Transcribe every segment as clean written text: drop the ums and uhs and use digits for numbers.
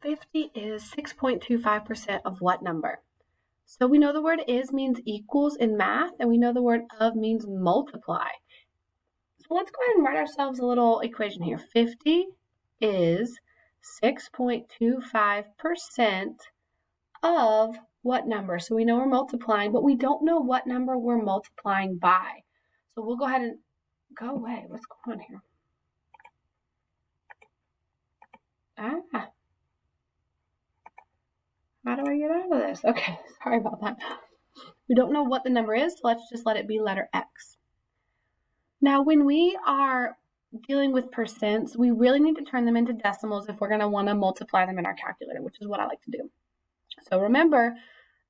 50 is 6.25% of what number? So we know the word is means equals in math, and we know the word of means multiply. So let's go ahead and write ourselves a little equation here. 50 is 6.25% of what number? So we know we're multiplying, but we don't know what number we're multiplying by. So we'll go ahead and go away. What's going on here? How do I get out of this? Okay, sorry about that. We don't know what the number is, so let's just let it be letter X. Now, when we are dealing with percents, we really need to turn them into decimals if we're going to want to multiply them in our calculator, which is what I like to do. So remember,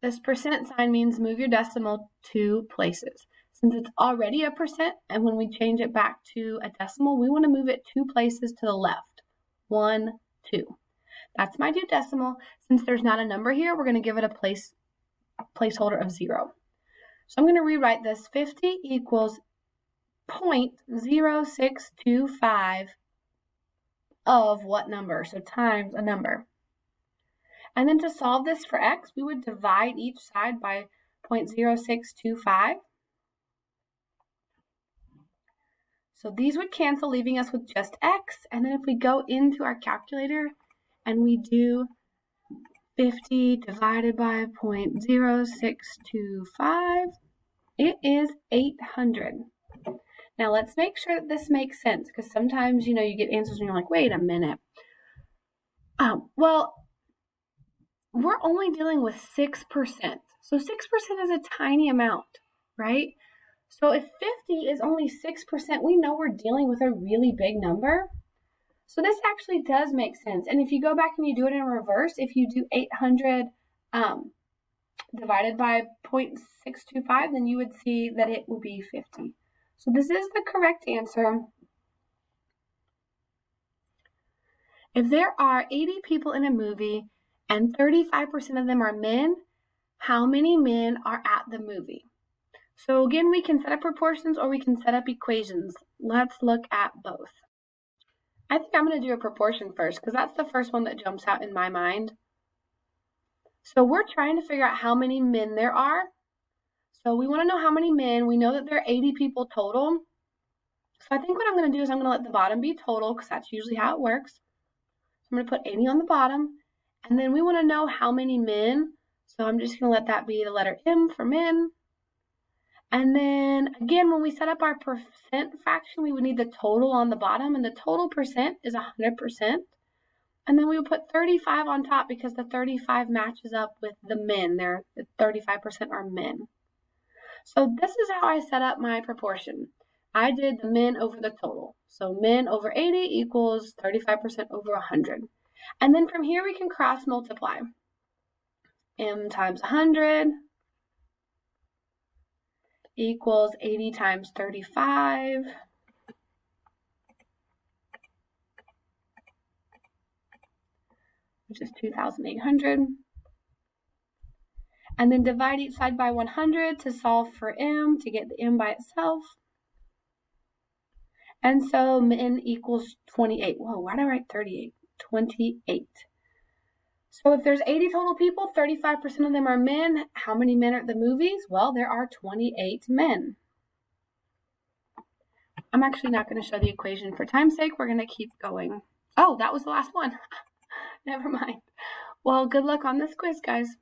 this percent sign means move your decimal 2 places. Since it's already a percent, and when we change it back to a decimal, we want to move it 2 places to the left. 1, 2. That's my new decimal. Since there's not a number here, we're going to give it a placeholder of 0. So I'm going to rewrite this. 50 equals 0.0625 of what number? So times a number. And then to solve this for x, we would divide each side by 0.0625. So these would cancel, leaving us with just x. And then if we go into our calculator and we do 50 divided by 0.0625, it is 800. Now let's make sure that this makes sense, because sometimes, you get answers and you're like, wait a minute. Well, we're only dealing with 6%. So 6% is a tiny amount, right? So if 50 is only 6%, we know we're dealing with a really big number. So this actually does make sense. And if you go back and you do it in reverse, if you do 800 divided by 0.625, then you would see that it would be 50. So this is the correct answer. If there are 80 people in a movie and 35% of them are men, how many men are at the movie? So again, we can set up proportions or we can set up equations. Let's look at both. I think I'm going to do a proportion first because that's the first one that jumps out in my mind. So we're trying to figure out how many men there are. So we want to know how many men. We know that there are 80 people total. So I think what I'm going to do is I'm going to let the bottom be total because that's usually how it works. So I'm going to put 80 on the bottom. And then we want to know how many men. So I'm just going to let that be the letter M for men. And then again, when we set up our percent fraction, we would need the total on the bottom, and the total percent is 100%. And then we would put 35 on top because the 35 matches up with the men. The 35% are men. So this is how I set up my proportion. I did the men over the total. So men over 80 equals 35% over 100. And then from here we can cross multiply. M times 100 equals 80 times 35, which is 2,800. And then divide each side by 100 to solve for M, to get the M by itself. And so men equals 28. Whoa, why did I write 38? 28. So if there's 80 total people, 35% of them are men. How many men are at the movies? Well, there are 28 men. I'm actually not going to show the equation for time's sake. We're going to keep going. Oh, that was the last one. Never mind. Well, good luck on this quiz, guys.